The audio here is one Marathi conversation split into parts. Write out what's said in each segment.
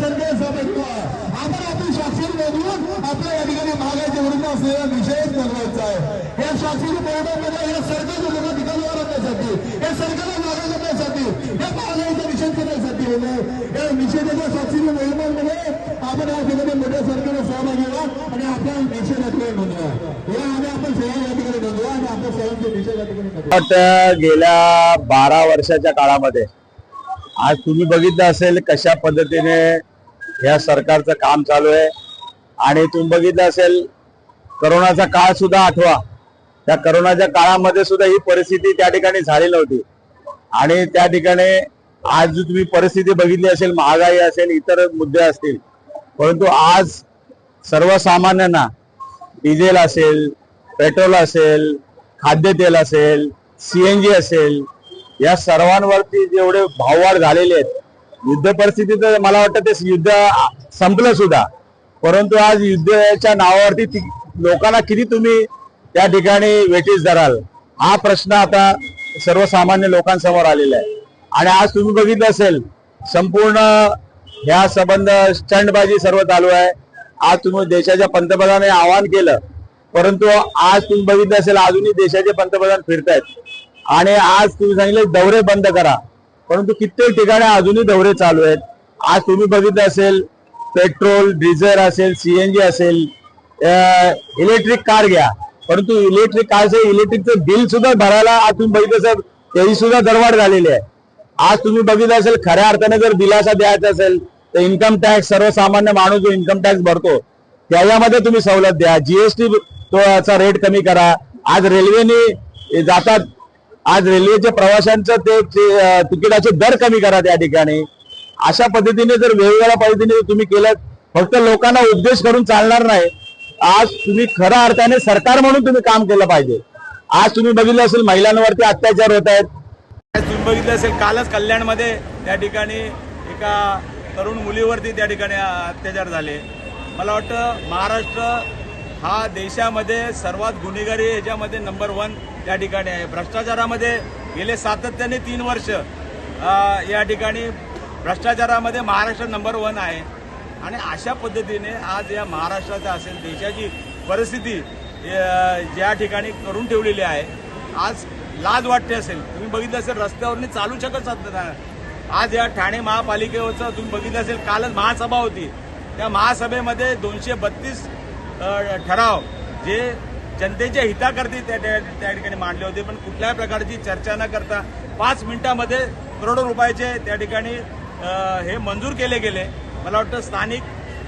सरकार समजतो आपण आपली शासन बदलून आपल्या या ठिकाणी महागाईच्या विरुद्ध असलेला विषयच बनवायचा आहे। या शासन बोर्डामध्ये या सरकारच्या लोक ठिकाणी आणण्यासाठी या सरकारला मागे करण्यासाठी या महागाईचा निषेध करण्यासाठी या निषेधाच्या शासन मोहिमेमध्ये आपण या ठिकाणी मोठ्या सरकारला सहभागी व्हा आणि आपल्या निषेधाकडे नोंदवा। या आम्ही आपण सेवा या ठिकाणी नोंदवा आणि आपल्या सर्वांचे निषेध या ठिकाणी नोंदवा। गेल्या 12 वर्षाच्या काळामध्ये आज तुम्ही बघितलं असेल कशा पद्धतीने या सरकारचं काम चालू आहे आणि तुम्ही बघितलं असेल कोरोनाचा काळ सुद्धा आठवा। त्या कोरोनाच्या काळामध्ये सुद्धा ही परिस्थिती त्या ठिकाणी झाली नव्हती आणि त्या ठिकाणी आज जो तुम्ही परिस्थिती बघितली असेल, महागाई असेल, इतर मुद्दे असतील, परंतु आज सर्वसामान्यांना डिझेल असेल, पेट्रोल असेल, खाद्यतेल असेल, CNG असेल, या सर्वांवरती जेवढे भाववाढ झालेले आहेत, युद्ध परिस्थितीत मला वाटतं ते युद्ध संपलं सुद्धा, परंतु आज युद्धाच्या नावावरती लोकांना किती तुम्ही त्या ठिकाणी वेठीस धराल हा प्रश्न आता सर्वसामान्य लोकांसमोर आलेला आहे। आणि आज तुम्ही बघितलं असेल संपूर्ण ह्या संबंध स्टंटबाजी सर्व चालू आहे। आज तुम्ही देशाच्या पंतप्रधानांनी आवाहन केलं, परंतु आज तुम्ही बघितलं असेल अजूनही देशाचे पंतप्रधान फिरतायत आणि आज तुम्ही सांगितले दौरे बंद करा, परंतु कित्येक ठिकाणी अजूनही दौरे चालू आहेत। आज तुम्ही बघितलं असेल पेट्रोल, डिझेल असेल, CNG असेल, इलेक्ट्रिक कार घ्या, परंतु इलेक्ट्रिक कारचे इलेक्ट्रिकचं बिल सुद्धा भरायला आज तुम्ही बघितलं असेल त्याची सुद्धा दरवाढ झालेली आहे। आज तुम्ही बघितलं असेल खऱ्या अर्थाने जर दिलासा द्यायचा असेल तर इन्कम टॅक्स, सर्वसामान्य माणूस जो इन्कम टॅक्स भरतो त्याच्यामध्ये तुम्ही सवलत द्या, GST चा रेट कमी करा। आज रेल्वेने जातात, आज रेल्वेच्या प्रवाशांचं ते तिकिटाचे दर कमी करा त्या ठिकाणी। अशा पद्धतीने जर वेगवेगळ्या पद्धतीने तुम्ही केलं, फक्त लोकांना उपदेश करून चालणार नाही। आज तुम्ही खऱ्या अर्थाने सरकार म्हणून तुम्ही काम केलं पाहिजे। आज तुम्ही बघितलं असेल महिलांवरती अत्याचार होत आहेत। तुम्ही बघितलं असेल कालच कल्याणमध्ये त्या ठिकाणी एका तरुण मुलीवरती त्या ठिकाणी अत्याचार झाले। मला वाटतं महाराष्ट्र हा देशामध्ये सर्वात गुन्हेगारी ह्याच्यामध्ये नंबर 1 त्या ठिकाणी आहे। भ्रष्टाचारामध्ये गेले सातत्याने 3 वर्ष या ठिकाणी भ्रष्टाचारामध्ये महाराष्ट्र नंबर 1 आहे आणि अशा पद्धतीने आज या महाराष्ट्राचा असेल देशाची परिस्थिती ज्या ठिकाणी करून ठेवलेली आहे, आज लाज वाटते असेल। तुम्ही बघितलं असेल रस्त्यावरनी चालू शकत नाही। आज या ठाणे महापालिकेवरचं तुम्ही बघितलं असेल कालच महासभा होती, त्या महासभेमध्ये 232 ठराव जे जनतेच्या हिताकरता त्या ठिकाणी मांडले होते, पण कुठल्याही प्रकारची चर्चा न करता 5 मिनिटांमध्ये करोडो रुपयाचे त्या ठिकाणी हे मंजूर केले गेले। मला वाटतं स्थानिक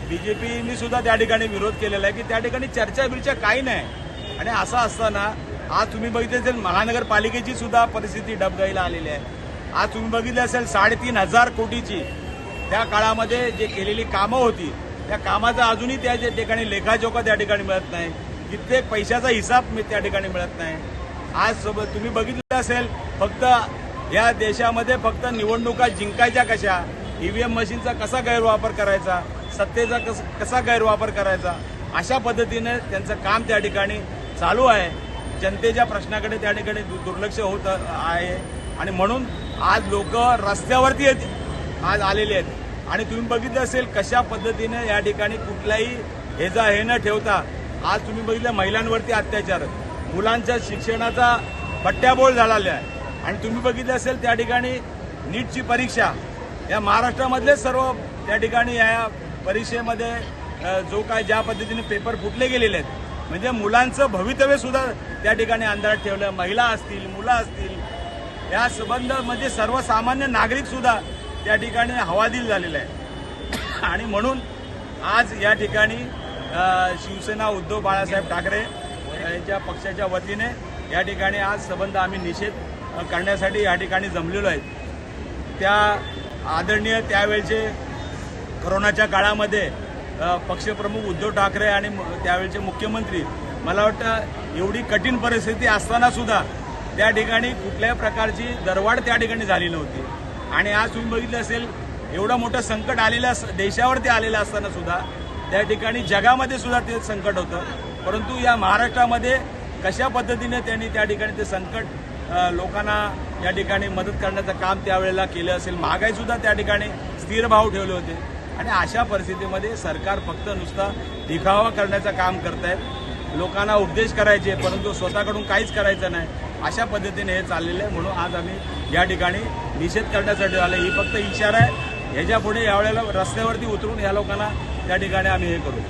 BJPनी सुद्धा त्या ठिकाणी विरोध केलेला आहे की त्या ठिकाणी चर्चा बिर्चा काही नाही। आणि असं असताना आज तुम्ही बघितलं असेल महानगरपालिकेची सुद्धा परिस्थिती डबघाईला आलेली आहे। आज तुम्ही बघितलं असेल 3,500 कोटीची त्या काळामध्ये जे केलेली कामं होती त्या कामाचा अजूनही त्या ठिकाणी लेखाजोखा त्या ठिकाणी मिळत नाही, कित्येक पैशाचा हिसाब त्या ठिकाणी मिळत नाही। आज तुम्ही बघितलं असेल फक्त या देशामध्ये फक्त निवडणुका जिंकायच्या कशा, EVM मशीनचा कसा गैरवापर करायचा, सत्तेचा कसा गैरवापर करायचा, अशा पद्धतीने त्यांचं काम त्या ठिकाणी चालू आहे। जनतेच्या प्रश्नाकडे त्या ठिकाणी दुर्लक्ष होत आहे आणि म्हणून आज लोक रस्त्यावरती आज आलेले आहेत। आणि तुम्ही बघितलं असेल कशा पद्धतीने या ठिकाणी कुठलाही हे न ठेवता आज तुम्ही बघितलं महिलांवरती अत्याचार, मुलांच्या शिक्षणाचा बट्ट्याबोळ झालेला आहे। आणि तुम्ही बघितलं असेल त्या ठिकाणी नीटची परीक्षा या महाराष्ट्रामधले सर्व त्या ठिकाणी या परीक्षेमध्ये जो काय ज्या पद्धतीने पेपर फुटले गेलेले आहेत, म्हणजे मुलांचं भवितव्य सुद्धा त्या ठिकाणी अंधारात ठेवलं। महिला असतील, मुलं असतील, या संबंध म्हणजे सर्वसामान्य नागरिक सुद्धा त्या ठिकाणी हवालदिल झालेला आहे। आणि म्हणून आज या ठिकाणी शिवसेना उद्धव बाळासाहेब ठाकरे यांच्या पक्षाच्या वतीने या ठिकाणी आज संबंध आम्ही निषेध करण्यासाठी या ठिकाणी जमलेलो आहे। त्या आदरणीय त्यावेळचे कोरोनाच्या काळामध्ये पक्षप्रमुख उद्धव ठाकरे आणि त्यावेळचे मुख्यमंत्री, मला वाटतं एवढी कठीण परिस्थिती असताना सुद्धा त्या ठिकाणी कुठल्याही प्रकारची दरवाढ त्या ठिकाणी झाली नव्हती। आणि आज तुम्ही बघितलं असेल एवढं मोठं संकट आलेलं देशावरती आलेलं असताना सुद्धा त्या ठिकाणी जगामध्ये सुद्धा ते संकट होतं, परंतु या महाराष्ट्रामध्ये कशा पद्धतीने त्यांनी त्या ठिकाणी ते संकट लोकांना या ठिकाणी मदत करण्याचं काम त्यावेळेला केलं असेल। महागाई सुद्धा त्या ठिकाणी स्थिर भाव ठेवले होते आणि अशा परिस्थितीमध्ये सरकार फक्त नुसता दिखावा करण्याचं काम करत आहेत, लोकांना उपदेश करायचे परंतु स्वतःकडून काहीच करायचं नाही, अशा पद्धतीने हे चाललेलं आहे. म्हणून आज आम्ही या ठिकाणी निषेध करण्यासाठी आलो. ही फक्त इशारा आहे, ह्याच्या पुढे यावेळेला रस्त्यावरती उतरून या लोकांना त्या ठिकाणी आम्ही हे करू.